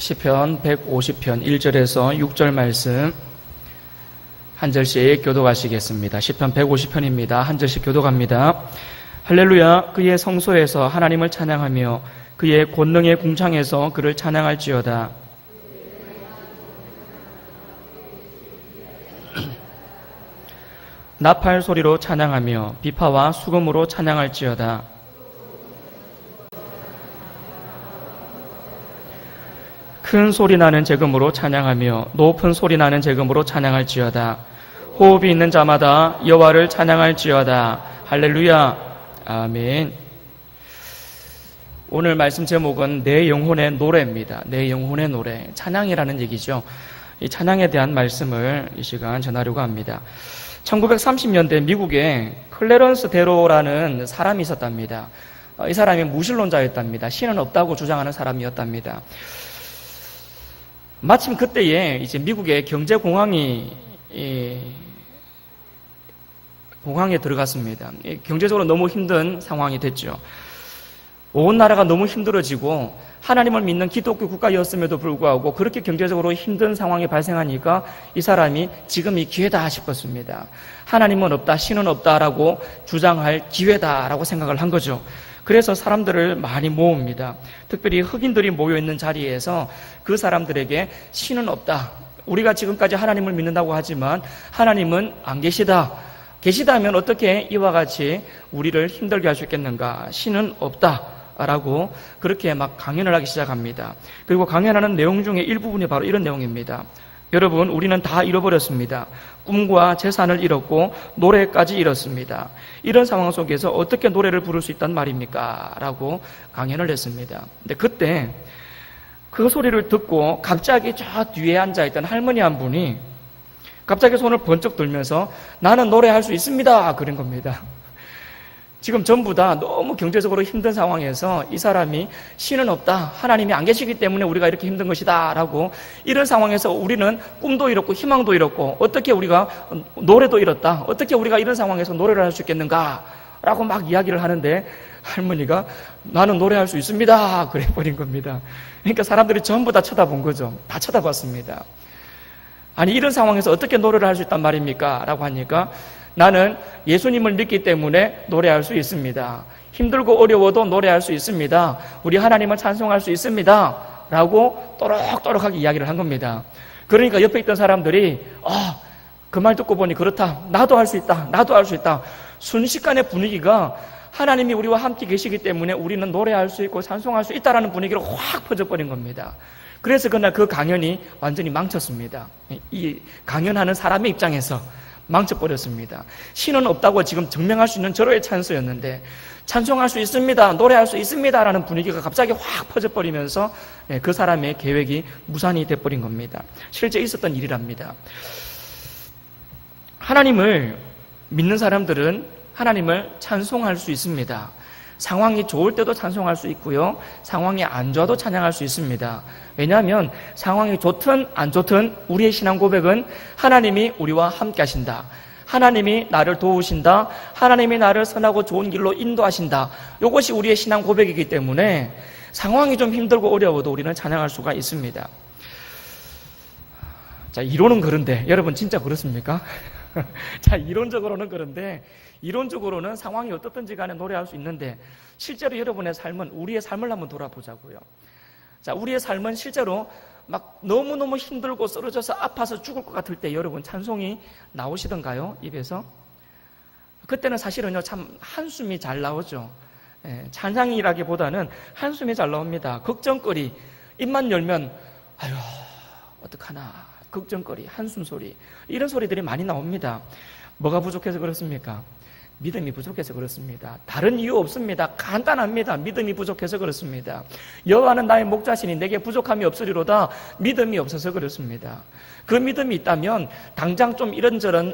시편 150편 1절에서 6절 말씀 한 절씩 교독하시겠습니다. 시편 150편입니다. 한 절씩 교독합니다. 할렐루야. 그의 성소에서 하나님을 찬양하며 그의 권능의 궁창에서 그를 찬양할지어다. 나팔 소리로 찬양하며 비파와 수금으로 찬양할지어다. 큰 소리 나는 제금으로 찬양하며 높은 소리 나는 제금으로 찬양할지어다. 호흡이 있는 자마다 여호와를 찬양할지어다. 할렐루야. 아멘. 오늘 말씀 제목은 내 영혼의 노래입니다. 내 영혼의 노래. 찬양이라는 얘기죠. 이 찬양에 대한 말씀을 이 시간 전하려고 합니다. 1930년대 미국에 클래런스 데로라는 사람이 있었답니다. 이 사람이 무신론자였답니다. 신은 없다고 주장하는 사람이었답니다. 마침 그때에 이제 미국의 경제 공황에 들어갔습니다. 경제적으로 너무 힘든 상황이 됐죠. 온 나라가 너무 힘들어지고 하나님을 믿는 기독교 국가였음에도 불구하고 그렇게 경제적으로 힘든 상황이 발생하니까 이 사람이 지금이 기회다 싶었습니다. 하나님은 없다, 신은 없다라고 주장할 기회다라고 생각을 한 거죠. 그래서 사람들을 많이 모읍니다. 특별히 흑인들이 모여있는 자리에서 그 사람들에게 신은 없다. 우리가 지금까지 하나님을 믿는다고 하지만 하나님은 안 계시다. 계시다면 어떻게 이와 같이 우리를 힘들게 할 수 있겠는가? 신은 없다. 라고 그렇게 막 강연을 하기 시작합니다. 그리고 강연하는 내용 중에 일부분이 바로 이런 내용입니다. 여러분, 우리는 다 잃어버렸습니다. 꿈과 재산을 잃었고 노래까지 잃었습니다. 이런 상황 속에서 어떻게 노래를 부를 수 있단 말입니까? 라고 강연을 했습니다. 근데 그때 그 소리를 듣고 갑자기 저 뒤에 앉아있던 할머니 한 분이 갑자기 손을 번쩍 들면서 나는 노래할 수 있습니다. 그런 겁니다. 지금 전부 다 너무 경제적으로 힘든 상황에서 이 사람이 신은 없다. 하나님이 안 계시기 때문에 우리가 이렇게 힘든 것이다. 라고 이런 상황에서 우리는 꿈도 잃었고 희망도 잃었고 어떻게 우리가 노래도 잃었다. 어떻게 우리가 이런 상황에서 노래를 할 수 있겠는가. 라고 막 이야기를 하는데 할머니가 나는 노래할 수 있습니다. 그래 버린 겁니다. 그러니까 사람들이 전부 다 쳐다본 거죠. 다 쳐다봤습니다. 아니 이런 상황에서 어떻게 노래를 할 수 있단 말입니까? 라고 하니까 나는 예수님을 믿기 때문에 노래할 수 있습니다. 힘들고 어려워도 노래할 수 있습니다. 우리 하나님을 찬송할 수 있습니다. 라고 또록또록하게 이야기를 한 겁니다. 그러니까 옆에 있던 사람들이 그 말 듣고 보니 그렇다. 나도 할 수 있다. 나도 할 수 있다. 순식간에 분위기가 하나님이 우리와 함께 계시기 때문에 우리는 노래할 수 있고 찬송할 수 있다라는 분위기로 확 퍼져버린 겁니다. 그래서 그날 그 강연이 완전히 망쳤습니다. 이 강연하는 사람의 입장에서 망쳐버렸습니다. 신은 없다고 지금 증명할 수 있는 절호의 찬스였는데 찬송할 수 있습니다. 노래할 수 있습니다. 라는 분위기가 갑자기 확 퍼져버리면서 그 사람의 계획이 무산이 돼버린 겁니다. 실제 있었던 일이랍니다. 하나님을 믿는 사람들은 하나님을 찬송할 수 있습니다. 상황이 좋을 때도 찬송할 수 있고요. 상황이 안 좋아도 찬양할 수 있습니다. 왜냐하면 상황이 좋든 안 좋든 우리의 신앙 고백은 하나님이 우리와 함께 하신다. 하나님이 나를 도우신다. 하나님이 나를 선하고 좋은 길로 인도하신다. 이것이 우리의 신앙 고백이기 때문에 상황이 좀 힘들고 어려워도 우리는 찬양할 수가 있습니다. 자, 이론은 그런데 여러분 진짜 그렇습니까? 자, 이론적으로는 그런데 이론적으로는 상황이 어떻든지 간에 노래할 수 있는데 실제로 여러분의 삶은 우리의 삶을 한번 돌아보자고요. 자, 우리의 삶은 실제로 막 너무너무 힘들고 쓰러져서 아파서 죽을 것 같을 때 여러분 찬송이 나오시던가요? 입에서? 그때는 사실은요 참 한숨이 잘 나오죠. 찬양이라기보다는 한숨이 잘 나옵니다. 걱정거리 입만 열면 아유 어떡하나 걱정거리 한숨 소리 이런 소리들이 많이 나옵니다. 뭐가 부족해서 그렇습니까? 믿음이 부족해서 그렇습니다. 다른 이유 없습니다. 간단합니다. 믿음이 부족해서 그렇습니다. 여호와는 나의 목자시니 내게 부족함이 없으리로다. 믿음이 없어서 그렇습니다. 그 믿음이 있다면 당장 좀 이런저런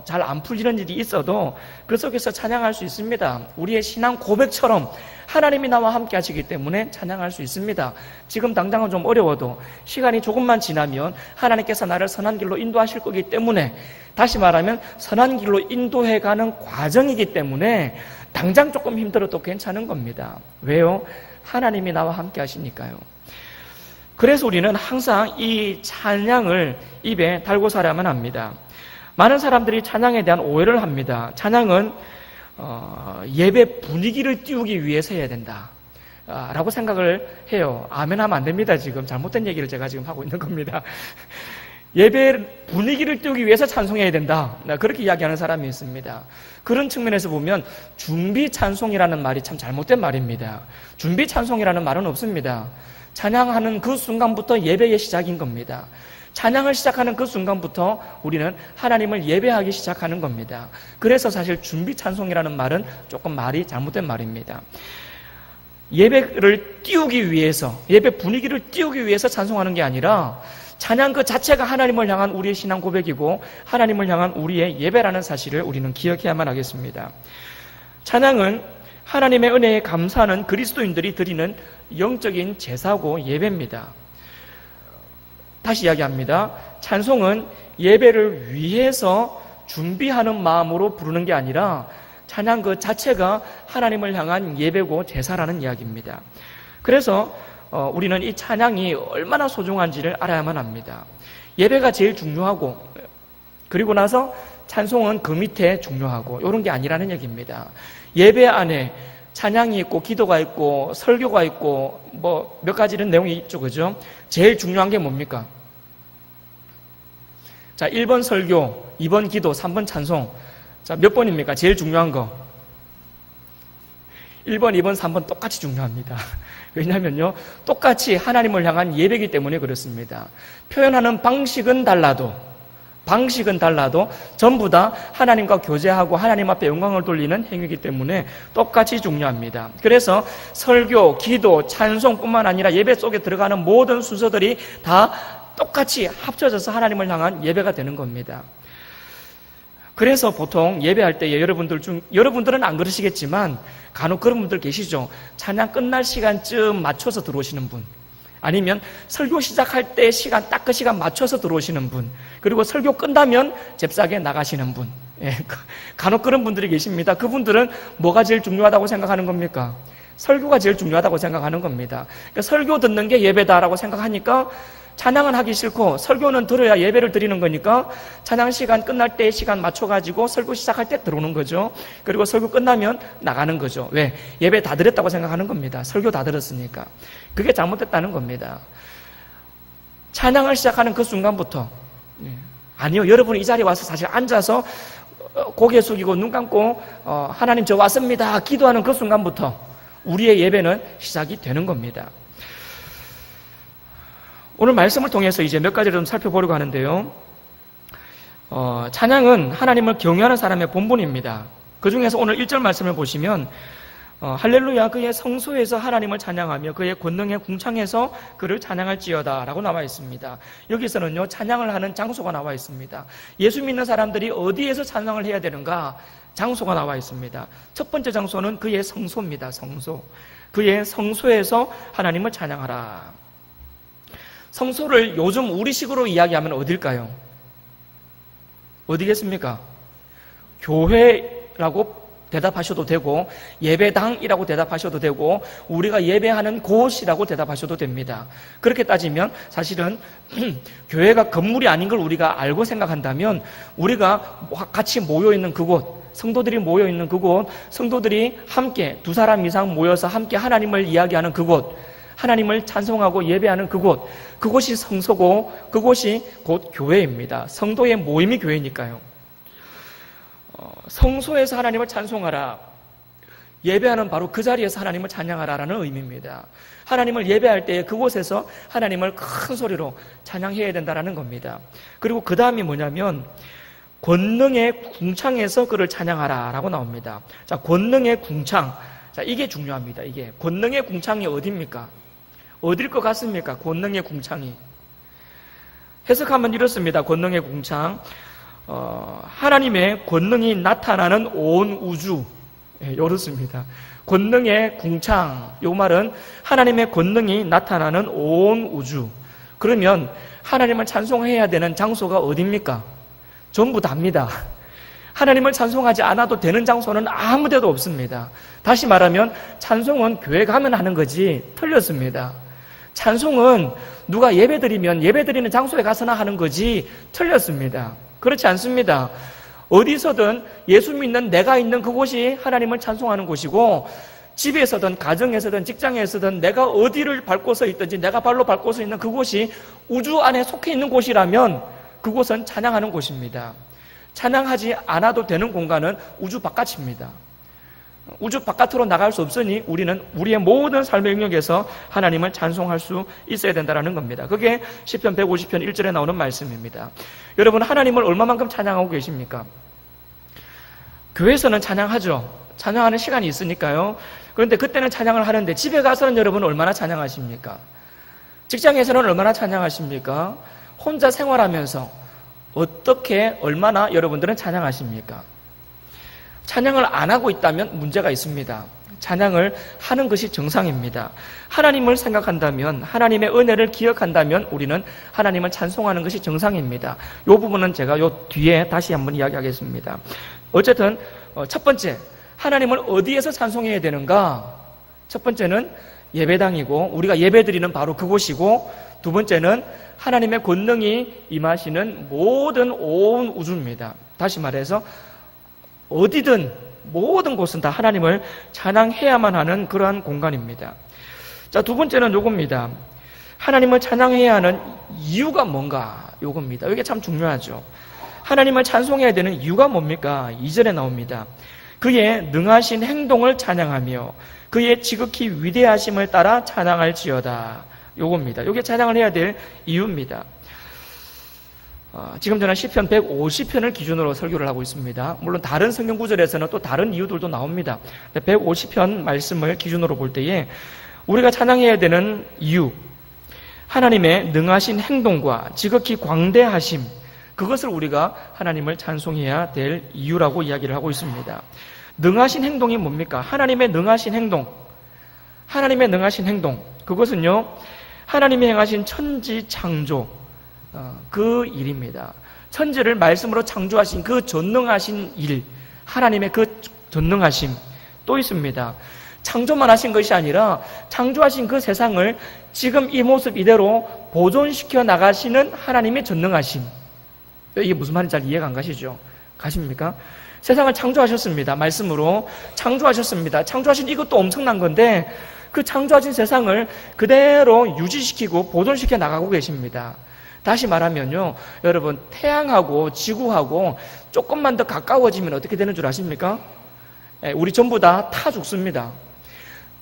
잘 안 풀리는 일이 있어도 그 속에서 찬양할 수 있습니다. 우리의 신앙 고백처럼 하나님이 나와 함께 하시기 때문에 찬양할 수 있습니다. 지금 당장은 좀 어려워도 시간이 조금만 지나면 하나님께서 나를 선한 길로 인도하실 거기 때문에 다시 말하면 선한 길로 인도해가는 과정이기 때문에 당장 조금 힘들어도 괜찮은 겁니다. 왜요? 하나님이 나와 함께 하시니까요. 그래서 우리는 항상 이 찬양을 입에 달고 살아야만 합니다. 많은 사람들이 찬양에 대한 오해를 합니다. 찬양은 예배 분위기를 띄우기 위해서 해야 된다 라고 생각을 해요. 아멘 하면 안 됩니다. 지금 잘못된 얘기를 제가 지금 하고 있는 겁니다. 예배 분위기를 띄우기 위해서 찬송해야 된다, 그렇게 이야기하는 사람이 있습니다. 그런 측면에서 보면 준비 찬송이라는 말이 참 잘못된 말입니다. 준비 찬송이라는 말은 없습니다. 찬양하는 그 순간부터 예배의 시작인 겁니다. 찬양을 시작하는 그 순간부터 우리는 하나님을 예배하기 시작하는 겁니다. 그래서 사실 준비 찬송이라는 말은 조금 말이 잘못된 말입니다. 예배를 띄우기 위해서, 예배 분위기를 띄우기 위해서 찬송하는 게 아니라 찬양 그 자체가 하나님을 향한 우리의 신앙 고백이고 하나님을 향한 우리의 예배라는 사실을 우리는 기억해야만 하겠습니다. 찬양은 하나님의 은혜에 감사하는 그리스도인들이 드리는 영적인 제사고 예배입니다. 다시 이야기합니다. 찬송은 예배를 위해서 준비하는 마음으로 부르는 게 아니라 찬양 그 자체가 하나님을 향한 예배고 제사라는 이야기입니다. 그래서 우리는 이 찬양이 얼마나 소중한지를 알아야만 합니다. 예배가 제일 중요하고, 그리고 나서 찬송은 그 밑에 중요하고, 이런 게 아니라는 얘기입니다. 예배 안에 찬양이 있고 기도가 있고 설교가 있고 뭐 몇 가지는 내용이 있죠, 그죠? 제일 중요한 게 뭡니까? 자, 1번 설교, 2번 기도, 3번 찬송. 자, 몇 번입니까? 제일 중요한 거. 1번, 2번, 3번 똑같이 중요합니다. 왜냐하면요, 똑같이 하나님을 향한 예배이기 때문에 그렇습니다. 표현하는 방식은 달라도 전부 다 하나님과 교제하고 하나님 앞에 영광을 돌리는 행위이기 때문에 똑같이 중요합니다. 그래서 설교, 기도, 찬송뿐만 아니라 예배 속에 들어가는 모든 순서들이 다 똑같이 합쳐져서 하나님을 향한 예배가 되는 겁니다. 그래서 보통 예배할 때 여러분들은 안 그러시겠지만 간혹 그런 분들 계시죠. 찬양 끝날 시간쯤 맞춰서 들어오시는 분, 아니면 설교 시작할 때 딱 그 시간 맞춰서 들어오시는 분, 그리고 설교 끝나면 잽싸게 나가시는 분. 간혹 그런 분들이 계십니다. 그분들은 뭐가 제일 중요하다고 생각하는 겁니까? 설교가 제일 중요하다고 생각하는 겁니다. 그러니까 설교 듣는 게 예배다라고 생각하니까 찬양은 하기 싫고 설교는 들어야 예배를 드리는 거니까 찬양 시간 끝날 때 시간 맞춰가지고 설교 시작할 때 들어오는 거죠. 그리고 설교 끝나면 나가는 거죠. 왜? 예배 다 드렸다고 생각하는 겁니다. 설교 다 들었으니까. 그게 잘못됐다는 겁니다. 찬양을 시작하는 그 순간부터, 아니요, 여러분이 이 자리에 와서 사실 앉아서 고개 숙이고 눈 감고 하나님 저 왔습니다 기도하는 그 순간부터 우리의 예배는 시작이 되는 겁니다. 오늘 말씀을 통해서 이제 몇 가지를 좀 살펴보려고 하는데요. 찬양은 하나님을 경외하는 사람의 본분입니다. 그 중에서 오늘 1절 말씀을 보시면 할렐루야 그의 성소에서 하나님을 찬양하며 그의 권능의 궁창에서 그를 찬양할지어다 라고 나와 있습니다. 여기서는요, 찬양을 하는 장소가 나와 있습니다. 예수 믿는 사람들이 어디에서 찬양을 해야 되는가? 장소가 나와 있습니다. 첫 번째 장소는 그의 성소입니다. 성소. 그의 성소에서 하나님을 찬양하라. 성소를 요즘 우리식으로 이야기하면 어딜까요? 어디겠습니까? 교회라고 대답하셔도 되고 예배당이라고 대답하셔도 되고 우리가 예배하는 곳이라고 대답하셔도 됩니다. 그렇게 따지면 사실은 교회가 건물이 아닌 걸 우리가 알고 생각한다면 우리가 같이 모여있는 그곳, 성도들이 모여있는 그곳, 성도들이 함께 2사람 이상 모여서 함께 하나님을 이야기하는 그곳, 하나님을 찬송하고 예배하는 그곳이 성소고 그곳이 곧 교회입니다. 성도의 모임이 교회니까요. 성소에서 하나님을 찬송하라, 예배하는 바로 그 자리에서 하나님을 찬양하라라는 의미입니다. 하나님을 예배할 때 그곳에서 하나님을 큰 소리로 찬양해야 된다라는 겁니다. 그리고 그 다음이 뭐냐면 권능의 궁창에서 그를 찬양하라라고 나옵니다. 자, 권능의 궁창. 자, 이게 중요합니다. 이게 권능의 궁창이 어디입니까? 어딜 것 같습니까? 권능의 궁창이. 해석하면 이렇습니다. 권능의 궁창. 하나님의 권능이 나타나는 온 우주. 이렇습니다. 권능의 궁창. 이 말은 하나님의 권능이 나타나는 온 우주. 그러면 하나님을 찬송해야 되는 장소가 어디입니까? 전부 다입니다. 하나님을 찬송하지 않아도 되는 장소는 아무 데도 없습니다. 다시 말하면 찬송은 교회 가면 하는 거지 틀렸습니다. 찬송은 누가 예배드리면 예배드리는 장소에 가서나 하는 거지 틀렸습니다. 그렇지 않습니다. 어디서든 예수 믿는 내가 있는 그곳이 하나님을 찬송하는 곳이고, 집에서든 가정에서든 직장에서든 내가 어디를 밟고 서 있든지 내가 발로 밟고 서 있는 그곳이 우주 안에 속해 있는 곳이라면 그곳은 찬양하는 곳입니다. 찬양하지 않아도 되는 공간은 우주 바깥입니다. 우주 바깥으로 나갈 수 없으니 우리는 우리의 모든 삶의 영역에서 하나님을 찬송할 수 있어야 된다는 겁니다. 그게 시편 150편 1절에 나오는 말씀입니다. 여러분, 하나님을 얼마만큼 찬양하고 계십니까? 교회에서는 찬양하죠. 찬양하는 시간이 있으니까요. 그런데 그때는 찬양을 하는데 집에 가서는 여러분 얼마나 찬양하십니까? 직장에서는 얼마나 찬양하십니까? 혼자 생활하면서 어떻게 얼마나 여러분들은 찬양하십니까? 찬양을 안 하고 있다면 문제가 있습니다. 찬양을 하는 것이 정상입니다. 하나님을 생각한다면, 하나님의 은혜를 기억한다면 우리는 하나님을 찬송하는 것이 정상입니다. 이 부분은 제가 이 뒤에 다시 한번 이야기하겠습니다. 어쨌든 첫 번째, 하나님을 어디에서 찬송해야 되는가? 첫 번째는 예배당이고 우리가 예배드리는 바로 그곳이고, 두 번째는 하나님의 권능이 임하시는 모든 온 우주입니다. 다시 말해서 어디든 모든 곳은 다 하나님을 찬양해야만 하는 그러한 공간입니다. 자, 두 번째는 요겁니다. 하나님을 찬양해야 하는 이유가 뭔가? 요겁니다. 이게 참 중요하죠. 하나님을 찬송해야 되는 이유가 뭡니까? 2절에 나옵니다. 그의 능하신 행동을 찬양하며 그의 지극히 위대하심을 따라 찬양할지어다. 요겁니다. 요게 찬양을 해야 될 이유입니다. 지금 저는 시편 150편을 기준으로 설교를 하고 있습니다. 물론 다른 성경 구절에서는 또 다른 이유들도 나옵니다. 150편 말씀을 기준으로 볼 때에 우리가 찬양해야 되는 이유, 하나님의 능하신 행동과 지극히 광대하심, 그것을 우리가 하나님을 찬송해야 될 이유라고 이야기를 하고 있습니다. 능하신 행동이 뭡니까? 하나님의 능하신 행동, 하나님의 능하신 행동, 그것은요 하나님이 행하신 천지 창조, 그 일입니다. 천지를 말씀으로 창조하신 그 전능하신 일, 하나님의 그 전능하심 또 있습니다. 창조만 하신 것이 아니라 창조하신 그 세상을 지금 이 모습 이대로 보존시켜 나가시는 하나님의 전능하심. 이게 무슨 말인지 잘 이해가 안 가시죠? 가십니까? 세상을 창조하셨습니다. 말씀으로 창조하셨습니다. 창조하신 이것도 엄청난 건데 그 창조하신 세상을 그대로 유지시키고 보존시켜 나가고 계십니다. 다시 말하면요, 여러분, 태양하고 지구하고 조금만 더 가까워지면 어떻게 되는 줄 아십니까? 우리 전부 다 타 죽습니다.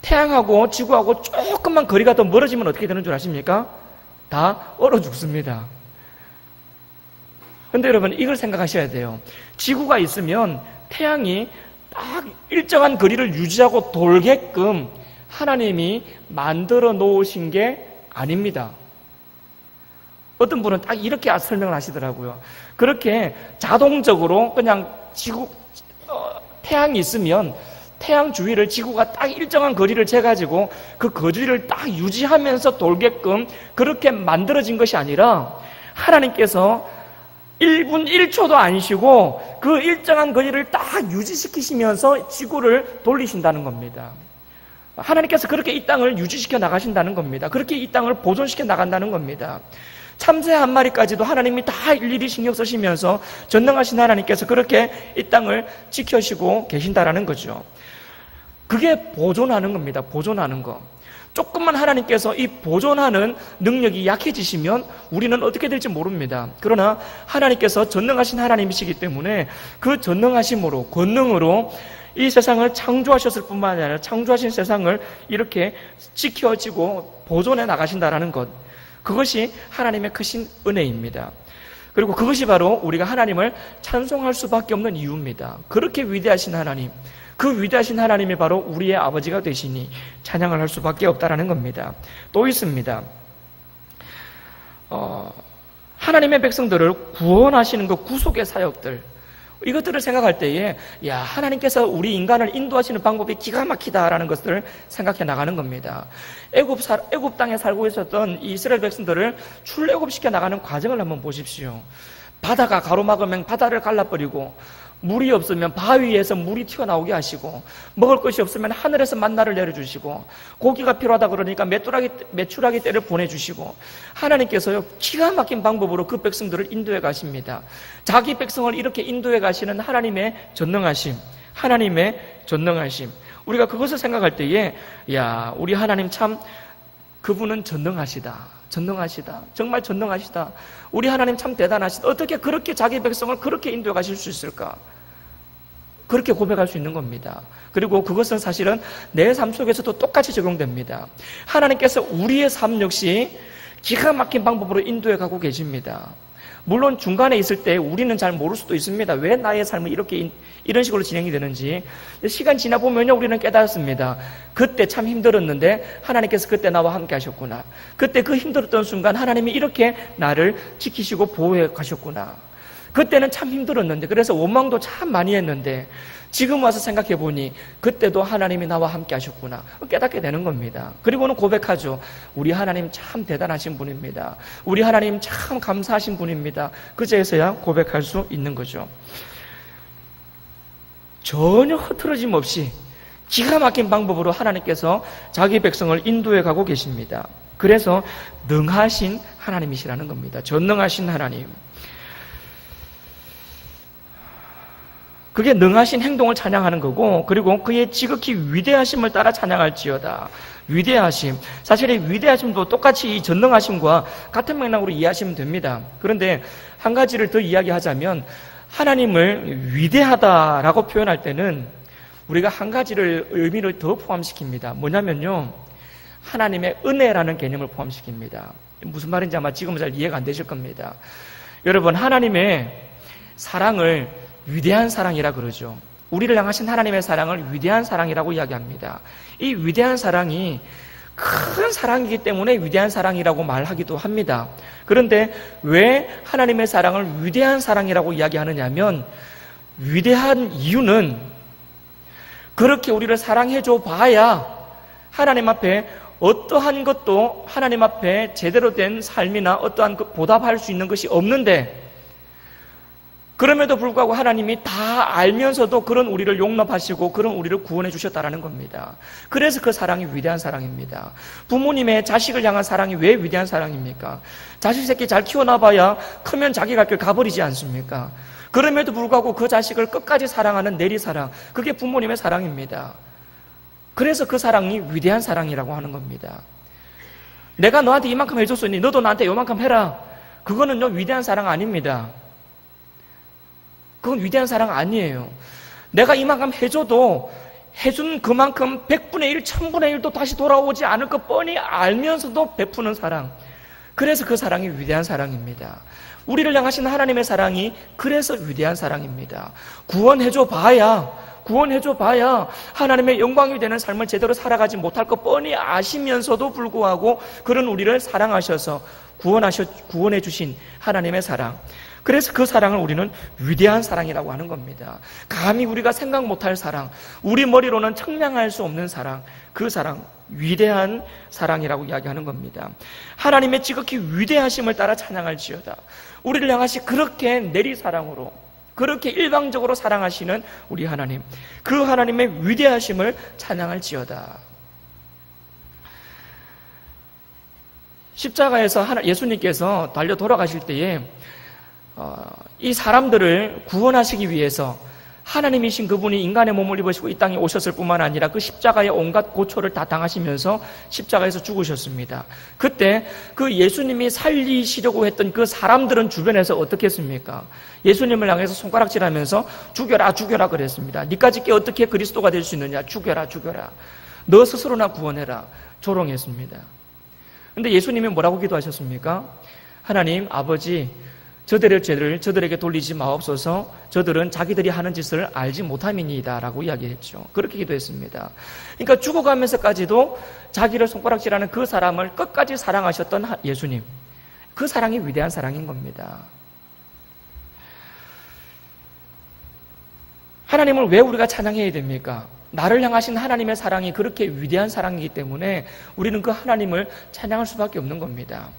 태양하고 지구하고 조금만 거리가 더 멀어지면 어떻게 되는 줄 아십니까? 다 얼어 죽습니다. 그런데 여러분, 이걸 생각하셔야 돼요. 지구가 있으면 태양이 딱 일정한 거리를 유지하고 돌게끔 하나님이 만들어 놓으신 게 아닙니다. 어떤 분은 딱 이렇게 설명을 하시더라고요. 그렇게 자동적으로 그냥 태양이 있으면 태양 주위를 지구가 딱 일정한 거리를 재가지고 그 거리를 딱 유지하면서 돌게끔 그렇게 만들어진 것이 아니라 하나님께서 1분 1초도 안 쉬고 그 일정한 거리를 딱 유지시키시면서 지구를 돌리신다는 겁니다. 하나님께서 그렇게 이 땅을 유지시켜 나가신다는 겁니다. 그렇게 이 땅을 보존시켜 나간다는 겁니다. 참새 한 마리까지도 하나님이 다 일일이 신경 쓰시면서 전능하신 하나님께서 그렇게 이 땅을 지켜시고 계신다라는 거죠. 그게 보존하는 겁니다. 보존하는 거. 조금만 하나님께서 이 보존하는 능력이 약해지시면 우리는 어떻게 될지 모릅니다. 그러나 하나님께서 전능하신 하나님이시기 때문에 그 전능하심으로, 권능으로 이 세상을 창조하셨을 뿐만 아니라 창조하신 세상을 이렇게 지켜지고 보존해 나가신다라는 것, 그것이 하나님의 크신 은혜입니다. 그리고 그것이 바로 우리가 하나님을 찬송할 수밖에 없는 이유입니다. 그렇게 위대하신 하나님, 그 위대하신 하나님이 바로 우리의 아버지가 되시니 찬양을 할 수밖에 없다라는 겁니다. 또 있습니다. 하나님의 백성들을 구원하시는 그 구속의 사역들, 이것들을 생각할 때에 야, 하나님께서 우리 인간을 인도하시는 방법이 기가 막히다라는 것을 생각해 나가는 겁니다. 애굽 땅에 살고 있었던 이 이스라엘 백성들을 출애굽시켜 나가는 과정을 한번 보십시오. 바다가 가로막으면 바다를 갈라버리고 물이 없으면 바위에서 물이 튀어나오게 하시고, 먹을 것이 없으면 하늘에서 만나를 내려주시고, 고기가 필요하다 그러니까 메추라기 떼를 보내주시고, 하나님께서요 기가 막힌 방법으로 그 백성들을 인도해 가십니다. 자기 백성을 이렇게 인도해 가시는 하나님의 전능하심, 우리가 그것을 생각할 때에, 야, 우리 하나님 참 그분은 전능하시다. 정말 전능하시다. 우리 하나님 참 대단하시다. 어떻게 그렇게 자기 백성을 그렇게 인도해 가실 수 있을까? 그렇게 고백할 수 있는 겁니다. 그리고 그것은 사실은 내 삶 속에서도 똑같이 적용됩니다. 하나님께서 우리의 삶 역시 기가 막힌 방법으로 인도해 가고 계십니다. 물론 중간에 있을 때 우리는 잘 모를 수도 있습니다. 왜 나의 삶은 이런 식으로 진행이 되는지. 시간 지나 보면요, 우리는 깨닫습니다. 그때 참 힘들었는데 하나님께서 그때 나와 함께 하셨구나. 그때 그 힘들었던 순간 하나님이 이렇게 나를 지키시고 보호해 가셨구나. 그때는 참 힘들었는데, 그래서 원망도 참 많이 했는데 지금 와서 생각해 보니 그때도 하나님이 나와 함께 하셨구나 깨닫게 되는 겁니다. 그리고는 고백하죠. 우리 하나님 참 대단하신 분입니다. 우리 하나님 참 감사하신 분입니다. 그제서야 고백할 수 있는 거죠. 전혀 흐트러짐 없이 기가 막힌 방법으로 하나님께서 자기 백성을 인도해 가고 계십니다. 그래서 능하신 하나님이시라는 겁니다. 전능하신 하나님. 그게 능하신 행동을 찬양하는 거고, 그리고 그의 지극히 위대하심을 따라 찬양할지어다. 위대하심. 사실 이 위대하심도 똑같이 이 전능하심과 같은 맥락으로 이해하시면 됩니다. 그런데 한 가지를 더 이야기하자면, 하나님을 위대하다라고 표현할 때는 우리가 한 가지를 의미를 더 포함시킵니다. 뭐냐면요, 하나님의 은혜라는 개념을 포함시킵니다. 무슨 말인지 아마 지금은 잘 이해가 안 되실 겁니다. 여러분, 하나님의 사랑을 위대한 사랑이라 그러죠. 우리를 향하신 하나님의 사랑을 위대한 사랑이라고 이야기합니다. 이 위대한 사랑이 큰 사랑이기 때문에 위대한 사랑이라고 말하기도 합니다. 그런데 왜 하나님의 사랑을 위대한 사랑이라고 이야기하느냐면, 위대한 이유는 그렇게 우리를 사랑해줘 봐야 하나님 앞에 어떠한 것도 하나님 앞에 제대로 된 삶이나 어떠한 보답할 수 있는 것이 없는데, 그럼에도 불구하고 하나님이 다 알면서도 그런 우리를 용납하시고 그런 우리를 구원해 주셨다라는 겁니다. 그래서 그 사랑이 위대한 사랑입니다. 부모님의 자식을 향한 사랑이 왜 위대한 사랑입니까? 자식 새끼 잘 키워놔봐야 크면 자기 갈 길 가버리지 않습니까? 그럼에도 불구하고 그 자식을 끝까지 사랑하는 내리사랑, 그게 부모님의 사랑입니다. 그래서 그 사랑이 위대한 사랑이라고 하는 겁니다. 내가 너한테 이만큼 해줬으니 너도 나한테 이만큼 해라. 그거는요, 위대한 사랑 아닙니다. 그건 위대한 사랑 아니에요. 내가 이만큼 해줘도 해준 그만큼 100분의 1, 1000분의 1도 다시 돌아오지 않을 것 뻔히 알면서도 베푸는 사랑. 그래서 그 사랑이 위대한 사랑입니다. 우리를 향하신 하나님의 사랑이 그래서 위대한 사랑입니다. 구원해줘 봐야 하나님의 영광이 되는 삶을 제대로 살아가지 못할 것 뻔히 아시면서도 불구하고 그런 우리를 사랑하셔서 구원해 주신 하나님의 사랑. 그래서 그 사랑을 우리는 위대한 사랑이라고 하는 겁니다. 감히 우리가 생각 못할 사랑, 우리 머리로는 청량할 수 없는 사랑, 그 사랑, 위대한 사랑이라고 이야기하는 겁니다. 하나님의 지극히 위대하심을 따라 찬양할지어다. 우리를 향하시 그렇게 내리사랑으로, 그렇게 일방적으로 사랑하시는 우리 하나님, 그 하나님의 위대하심을 찬양할지어다. 십자가에서 예수님께서 달려 돌아가실 때에 이 사람들을 구원하시기 위해서 하나님이신 그분이 인간의 몸을 입으시고 이 땅에 오셨을 뿐만 아니라 그 십자가의 온갖 고초를 다 당하시면서 십자가에서 죽으셨습니다. 그때 그 예수님이 살리시려고 했던 그 사람들은 주변에서 어떻게 했습니까? 예수님을 향해서 손가락질하면서 죽여라 그랬습니다. 니까짓 게 어떻게 그리스도가 될 수 있느냐? 죽여라. 너 스스로나 구원해라. 조롱했습니다. 그런데 예수님이 뭐라고 기도하셨습니까? 하나님 아버지, 저들의 죄를 저들에게 돌리지 마옵소서. 저들은 자기들이 하는 짓을 알지 못함이니이다 라고 이야기했죠. 그렇게 기도했습니다. 그러니까 죽어가면서까지도 자기를 손가락질하는 그 사람을 끝까지 사랑하셨던 예수님, 그 사랑이 위대한 사랑인 겁니다. 하나님을 왜 우리가 찬양해야 됩니까? 나를 향하신 하나님의 사랑이 그렇게 위대한 사랑이기 때문에 우리는 그 하나님을 찬양할 수밖에 없는 겁니다.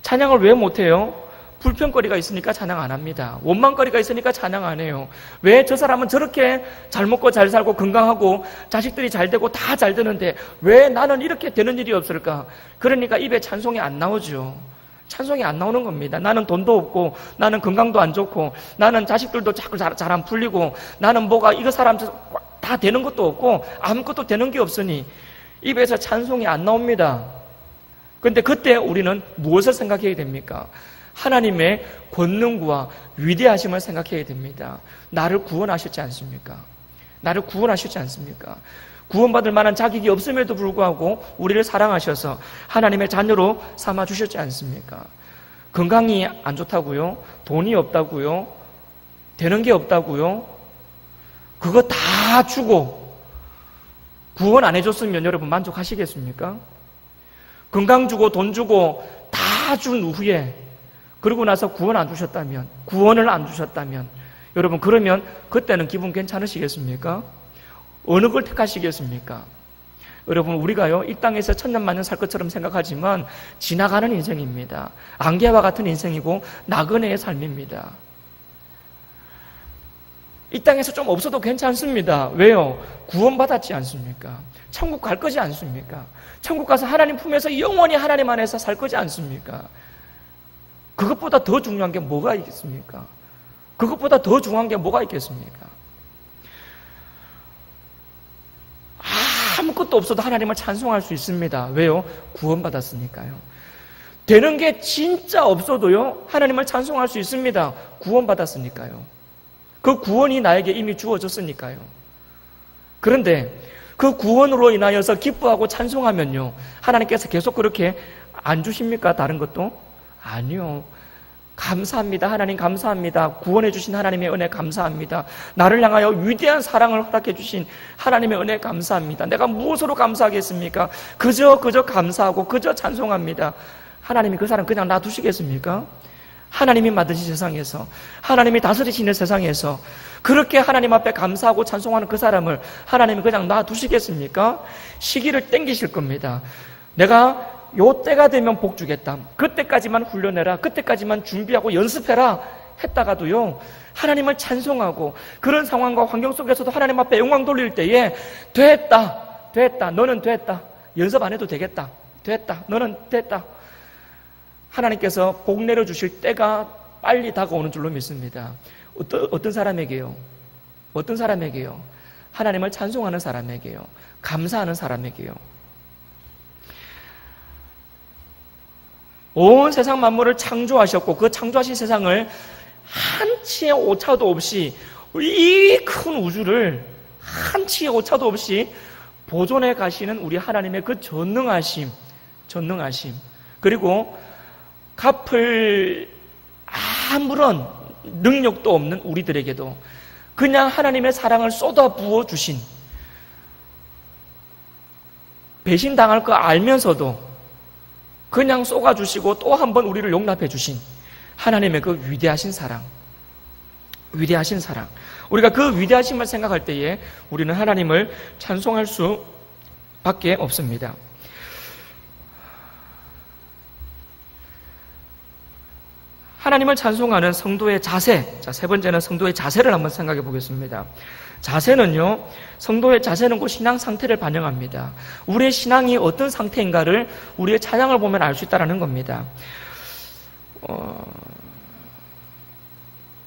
찬양을 왜 못해요? 불평거리가 있으니까 찬양 안 합니다. 원망거리가 있으니까 찬양 안 해요. 왜 저 사람은 저렇게 잘 먹고 잘 살고 건강하고 자식들이 잘 되고 다 잘 되는데 왜 나는 이렇게 되는 일이 없을까? 그러니까 입에 찬송이 안 나오죠. 찬송이 안 나오는 겁니다. 나는 돈도 없고, 나는 건강도 안 좋고, 나는 자식들도 자꾸 잘 안 풀리고, 나는 뭐가 이거 사람 다 되는 것도 없고, 아무것도 되는 게 없으니 입에서 찬송이 안 나옵니다. 그런데 그때 우리는 무엇을 생각해야 됩니까? 하나님의 권능과 위대하심을 생각해야 됩니다. 나를 구원하셨지 않습니까? 나를 구원하셨지 않습니까? 구원받을 만한 자격이 없음에도 불구하고 우리를 사랑하셔서 하나님의 자녀로 삼아주셨지 않습니까? 건강이 안 좋다고요? 돈이 없다고요? 되는 게 없다고요? 그거 다 주고 구원 안 해줬으면 여러분 만족하시겠습니까? 건강 주고 돈 주고 다 준 후에 그러고 나서 구원을 안 주셨다면 여러분 그러면 그때는 기분 괜찮으시겠습니까? 어느 걸 택하시겠습니까? 여러분 우리가요 이 땅에서 천년만년 살 것처럼 생각하지만 지나가는 인생입니다. 안개와 같은 인생이고 나그네의 삶입니다. 이 땅에서 좀 없어도 괜찮습니다. 왜요? 구원받았지 않습니까? 천국 갈 거지 않습니까? 천국 가서 하나님 품에서 영원히 하나님 안에서 살 거지 않습니까? 그것보다 더 중요한 게 뭐가 있겠습니까? 그것보다 더 중요한 게 뭐가 있겠습니까? 아무것도 없어도 하나님을 찬송할 수 있습니다. 왜요? 구원받았으니까요. 되는 게 진짜 없어도요 하나님을 찬송할 수 있습니다. 구원받았으니까요. 그 구원이 나에게 이미 주어졌으니까요. 그런데 그 구원으로 인하여서 기뻐하고 찬송하면요 하나님께서 계속 그렇게 안 주십니까? 다른 것도? 아니요. 감사합니다. 하나님 감사합니다. 구원해 주신 하나님의 은혜 감사합니다. 나를 향하여 위대한 사랑을 허락해 주신 하나님의 은혜 감사합니다. 내가 무엇으로 감사하겠습니까? 그저 감사하고 그저 찬송합니다. 하나님이 그 사람 그냥 놔두시겠습니까? 하나님이 만드신 세상에서, 하나님이 다스리시는 세상에서 그렇게 하나님 앞에 감사하고 찬송하는 그 사람을 하나님이 그냥 놔두시겠습니까? 시기를 땡기실 겁니다. 내가 요 때가 되면 복 주겠다. 그때까지만 훈련해라. 그때까지만 준비하고 연습해라. 했다가도요 하나님을 찬송하고 그런 상황과 환경 속에서도 하나님 앞에 영광 돌릴 때에 됐다. 너는 됐다. 연습 안 해도 되겠다. 됐다. 너는 됐다. 하나님께서 복 내려주실 때가 빨리 다가오는 줄로 믿습니다. 어떤 사람에게요? 어떤 사람에게요? 하나님을 찬송하는 사람에게요. 감사하는 사람에게요. 온 세상 만물을 창조하셨고 그 창조하신 세상을 한치의 오차도 없이 이 큰 우주를 한치의 오차도 없이 보존해 가시는 우리 하나님의 그 전능하심 그리고 갚을 아무런 능력도 없는 우리들에게도 그냥 하나님의 사랑을 쏟아 부어 주신 배신당할 거 알면서도 그냥 쏟아주시고 또 한 번 우리를 용납해 주신 하나님의 그 위대하신 사랑 우리가 그 위대하심을 생각할 때에 우리는 하나님을 찬송할 수밖에 없습니다. 하나님을 찬송하는 성도의 자세. 자, 세 번째는 성도의 자세를 한번 생각해 보겠습니다. 자세는요, 성도의 자세는 그 신앙 상태를 반영합니다. 우리의 신앙이 어떤 상태인가를 우리의 찬양을 보면 알 수 있다는 겁니다.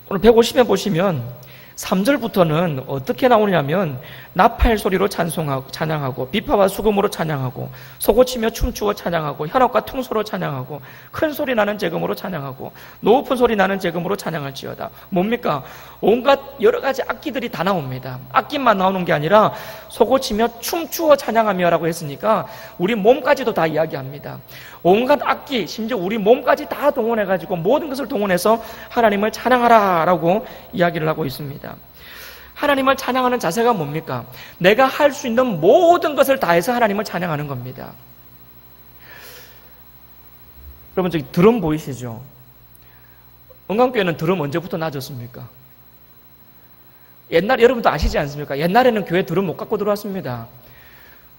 오늘 150에 보시면 3절부터는 어떻게 나오냐면 나팔 소리로 찬양하고 비파와 수금으로 찬양하고 소고치며 춤추어 찬양하고 현악과 퉁소로 찬양하고 큰 소리 나는 재금으로 찬양하고 높은 소리 나는 재금으로 찬양할지어다. 뭡니까? 온갖 여러 가지 악기들이 다 나옵니다. 악기만 나오는 게 아니라 소고치며 춤추어 찬양하며라고 했으니까 우리 몸까지도 다 이야기합니다. 온갖 악기, 심지어 우리 몸까지 다 동원해가지고 모든 것을 동원해서 하나님을 찬양하라라고 이야기를 하고 있습니다. 하나님을 찬양하는 자세가 뭡니까? 내가 할 수 있는 모든 것을 다해서 하나님을 찬양하는 겁니다. 여러분 저기 드럼 보이시죠? 은광교회는 드럼 언제부터 낮았습니까? 옛날 여러분도 아시지 않습니까? 옛날에는 교회 드럼 못 갖고 들어왔습니다.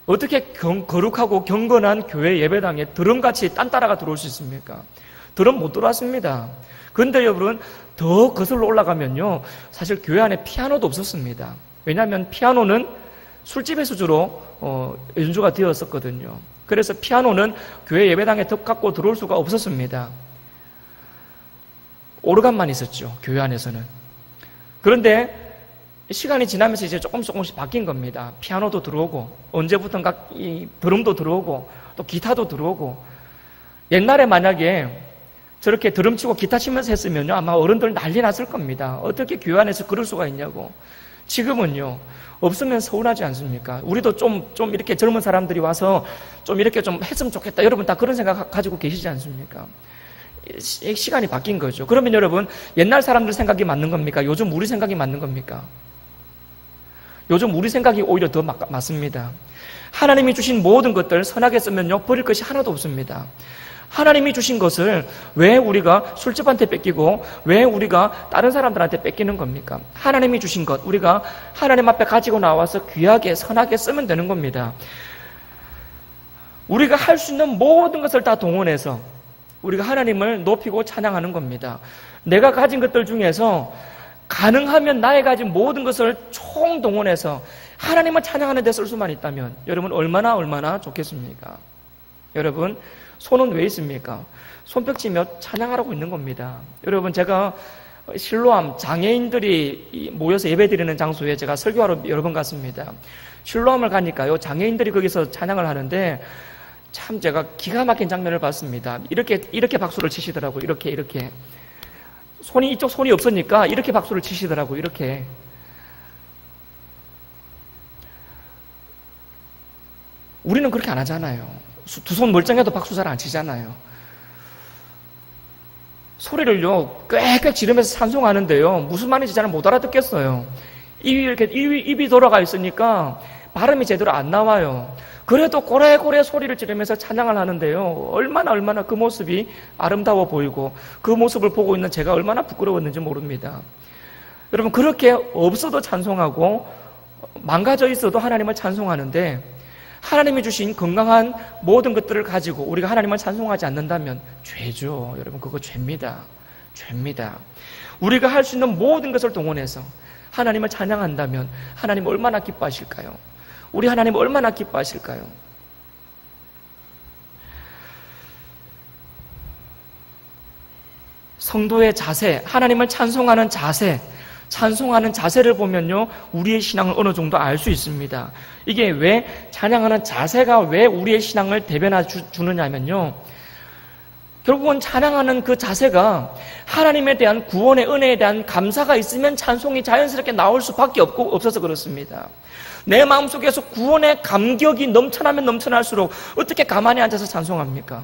어떻게 거룩하고 경건한 교회 예배당에 드럼같이 딴따라가 들어올 수 있습니까? 드럼 못 들어왔습니다. 그런데 여러분, 더 거슬러 올라가면요, 사실 교회 안에 피아노도 없었습니다. 왜냐하면 피아노는 술집에서 주로 연주가 되었었거든요. 그래서 피아노는 교회 예배당에 덕 갖고 들어올 수가 없었습니다. 오르간만 있었죠, 교회 안에서는. 그런데 시간이 지나면서 이제 조금씩 바뀐 겁니다. 피아노도 들어오고, 언제부턴가 이 드럼도 들어오고, 또 기타도 들어오고. 옛날에 만약에 저렇게 드럼 치고 기타 치면서 했으면요, 아마 어른들 난리 났을 겁니다. 어떻게 교회 안에서 그럴 수가 있냐고. 지금은요, 없으면 서운하지 않습니까? 우리도 좀 이렇게 젊은 사람들이 와서 좀 이렇게 좀 했으면 좋겠다. 여러분 다 그런 생각 가지고 계시지 않습니까? 시간이 바뀐 거죠. 그러면 여러분, 옛날 사람들 생각이 맞는 겁니까? 요즘 우리 생각이 맞는 겁니까? 요즘 우리 생각이 오히려 더 맞습니다. 하나님이 주신 모든 것들 선하게 쓰면요, 버릴 것이 하나도 없습니다. 하나님이 주신 것을 왜 우리가 술집한테 뺏기고 왜 우리가 다른 사람들한테 뺏기는 겁니까? 하나님이 주신 것, 우리가 하나님 앞에 가지고 나와서 귀하게 선하게 쓰면 되는 겁니다. 우리가 할 수 있는 모든 것을 다 동원해서 우리가 하나님을 높이고 찬양하는 겁니다. 내가 가진 것들 중에서 가능하면 나의 가진 모든 것을 총동원해서 하나님을 찬양하는 데 쓸 수만 있다면 여러분 얼마나 좋겠습니까? 여러분, 손은 왜 있습니까? 손뼉치며 찬양하라고 있는 겁니다. 여러분, 제가 실로암 장애인들이 모여서 예배드리는 장소에 제가 설교하러 여러 번 갔습니다. 실로암을 가니까요, 장애인들이 거기서 찬양을 하는데 참 제가 기가 막힌 장면을 봤습니다. 이렇게 박수를 치시더라고요. 이렇게. 이쪽 손이 없으니까 이렇게 박수를 치시더라고요. 이렇게. 우리는 그렇게 안 하잖아요. 두 손 멀쩡해도 박수 잘 안 치잖아요. 소리를요, 꽥꽥 지르면서 찬송하는데요, 무슨 말인지 잘 못 알아듣겠어요. 입이 돌아가 있으니까 발음이 제대로 안 나와요. 그래도 고래고래 소리를 지르면서 찬양을 하는데요, 얼마나 그 모습이 아름다워 보이고 그 모습을 보고 있는 제가 얼마나 부끄러웠는지 모릅니다. 여러분, 그렇게 없어도 찬송하고 망가져 있어도 하나님을 찬송하는데 하나님이 주신 건강한 모든 것들을 가지고 우리가 하나님을 찬송하지 않는다면 죄죠. 여러분, 그거 죄입니다. 우리가 할 수 있는 모든 것을 동원해서 하나님을 찬양한다면 하나님 얼마나 기뻐하실까요? 우리 하나님 얼마나 기뻐하실까요? 성도의 자세, 하나님을 찬송하는 자세를 보면요, 우리의 신앙을 어느 정도 알 수 있습니다. 이게 왜 찬양하는 자세가 왜 우리의 신앙을 대변해 주느냐면요, 결국은 찬양하는 그 자세가 하나님에 대한 구원의 은혜에 대한 감사가 있으면 찬송이 자연스럽게 나올 수밖에 없어서 그렇습니다. 내 마음속에서 구원의 감격이 넘쳐나면 넘쳐날수록 어떻게 가만히 앉아서 찬송합니까?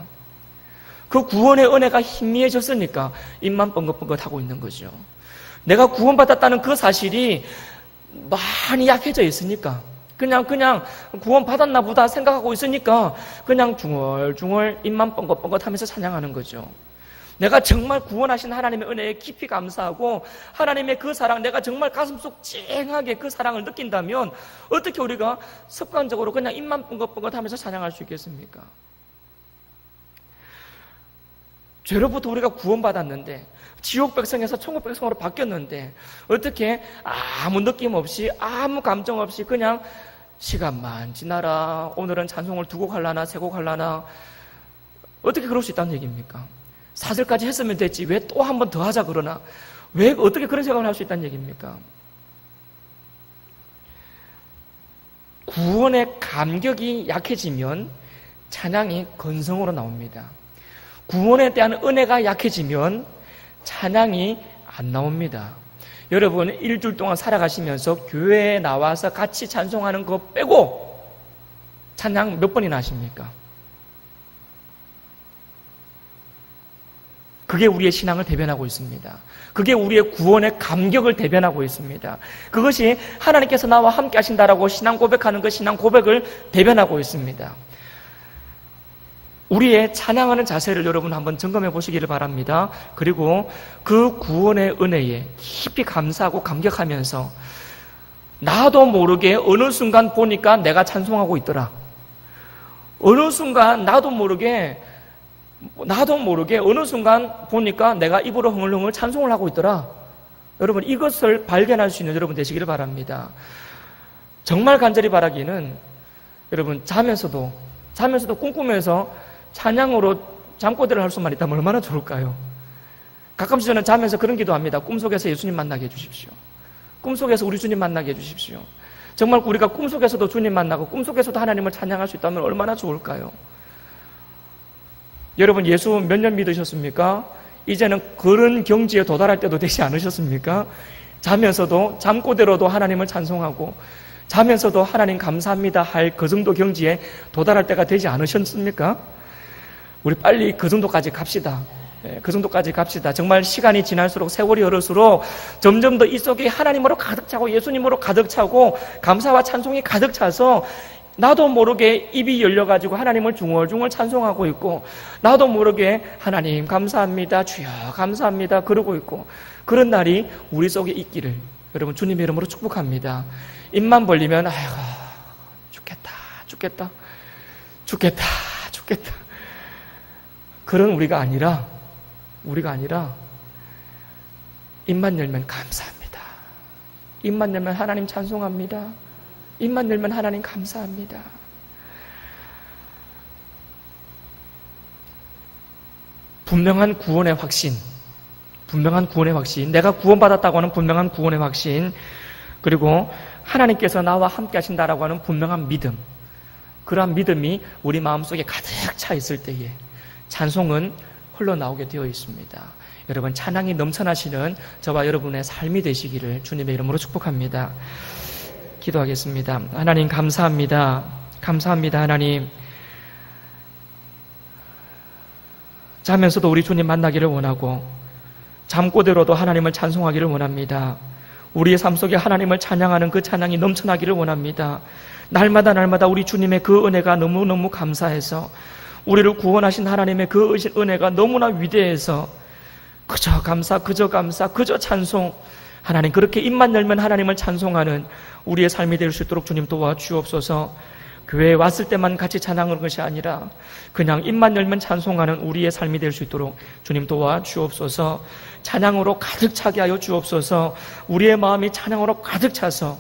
그 구원의 은혜가 희미해졌으니까 입만 뻥긋뻥긋하고 있는 거죠. 내가 구원받았다는 그 사실이 많이 약해져 있으니까 그냥 구원받았나 보다 생각하고 있으니까 그냥 중얼중얼 입만 뻥긋뻥긋하면서 찬양하는 거죠. 내가 정말 구원하신 하나님의 은혜에 깊이 감사하고 하나님의 그 사랑, 내가 정말 가슴속 찡하게 그 사랑을 느낀다면 어떻게 우리가 습관적으로 그냥 입만 뻥긋뻥긋하면서 찬양할 수 있겠습니까? 죄로부터 우리가 구원받았는데 지옥 백성에서 천국 백성으로 바뀌었는데 어떻게 아무 느낌 없이 아무 감정 없이 그냥 시간만 지나라, 오늘은 찬송을 2곡 하려나 3곡 하려나, 어떻게 그럴 수 있다는 얘기입니까? 사절까지 했으면 됐지 왜 또 한 번 더 하자 그러나, 왜 어떻게 그런 생각을 할 수 있다는 얘기입니까? 구원의 감격이 약해지면 찬양이 건성으로 나옵니다. 구원에 대한 은혜가 약해지면 찬양이 안 나옵니다. 여러분, 일주일 동안 살아가시면서 교회에 나와서 같이 찬송하는 거 빼고 찬양 몇 번이나 하십니까? 그게 우리의 신앙을 대변하고 있습니다. 그게 우리의 구원의 감격을 대변하고 있습니다. 그것이 하나님께서 나와 함께 하신다라고 신앙 고백하는 그 신앙 고백을 대변하고 있습니다. 우리의 찬양하는 자세를 여러분 한번 점검해 보시기를 바랍니다. 그리고 그 구원의 은혜에 깊이 감사하고 감격하면서 나도 모르게 어느 순간 보니까 내가 찬송하고 있더라. 어느 순간 나도 모르게 나도 모르게 어느 순간 보니까 내가 입으로 흥얼흥얼 찬송을 하고 있더라. 여러분, 이것을 발견할 수 있는 여러분 되시기를 바랍니다. 정말 간절히 바라기는 여러분 자면서도 꿈꾸면서 찬양으로 잠꼬대를 할 수만 있다면 얼마나 좋을까요? 가끔씩 저는 자면서 그런 기도합니다. 꿈속에서 예수님 만나게 해주십시오. 꿈속에서 우리 주님 만나게 해주십시오. 정말 우리가 꿈속에서도 주님 만나고 꿈속에서도 하나님을 찬양할 수 있다면 얼마나 좋을까요? 여러분, 예수 몇 년 믿으셨습니까? 이제는 그런 경지에 도달할 때도 되지 않으셨습니까? 자면서도 잠꼬대로도 하나님을 찬송하고 자면서도 하나님 감사합니다 할 그 정도 경지에 도달할 때가 되지 않으셨습니까? 우리 빨리 그 정도까지 갑시다. 그 정도까지 갑시다. 정말 시간이 지날수록, 세월이 흐를수록 점점 더 이 속에 하나님으로 가득 차고 예수님으로 가득 차고 감사와 찬송이 가득 차서 나도 모르게 입이 열려가지고 하나님을 중얼중얼 찬송하고 있고, 나도 모르게 하나님 감사합니다, 주여 감사합니다 그러고 있고, 그런 날이 우리 속에 있기를 여러분 주님의 이름으로 축복합니다. 입만 벌리면 아이고 죽겠다 그런 우리가 아니라 입만 열면 감사합니다, 입만 열면 하나님 찬송합니다, 입만 열면 하나님 감사합니다. 분명한 구원의 확신, 내가 구원받았다고 하는 분명한 구원의 확신, 그리고 하나님께서 나와 함께 하신다라고 하는 분명한 믿음, 그러한 믿음이 우리 마음속에 가득 차 있을 때에 찬송은 흘러나오게 되어 있습니다. 여러분, 찬양이 넘쳐나시는 저와 여러분의 삶이 되시기를 주님의 이름으로 축복합니다. 기도하겠습니다. 하나님 감사합니다. 하나님. 자면서도 우리 주님 만나기를 원하고 잠꼬대로도 하나님을 찬송하기를 원합니다. 우리의 삶 속에 하나님을 찬양하는 그 찬양이 넘쳐나기를 원합니다. 날마다 우리 주님의 그 은혜가 너무너무 감사해서, 우리를 구원하신 하나님의 그 은혜가 너무나 위대해서 그저 감사, 그저 찬송, 하나님 그렇게 입만 열면 하나님을 찬송하는 우리의 삶이 될 수 있도록 주님 도와주옵소서. 교회에 왔을 때만 같이 찬양하는 것이 아니라 그냥 입만 열면 찬송하는 우리의 삶이 될 수 있도록 주님 도와주옵소서. 찬양으로 가득 차게 하여 주옵소서. 우리의 마음이 찬양으로 가득 차서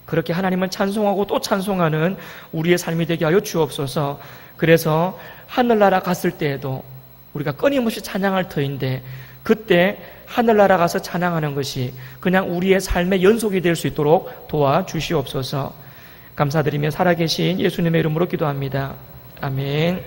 그렇게 하나님을 찬송하고 또 찬송하는 우리의 삶이 되게 하여 주옵소서. 그래서 하늘나라 갔을 때에도 우리가 끊임없이 찬양할 터인데, 그때 하늘나라 가서 찬양하는 것이 그냥 우리의 삶의 연속이 될 수 있도록 도와주시옵소서. 감사드리며 살아계신 예수님의 이름으로 기도합니다. 아멘.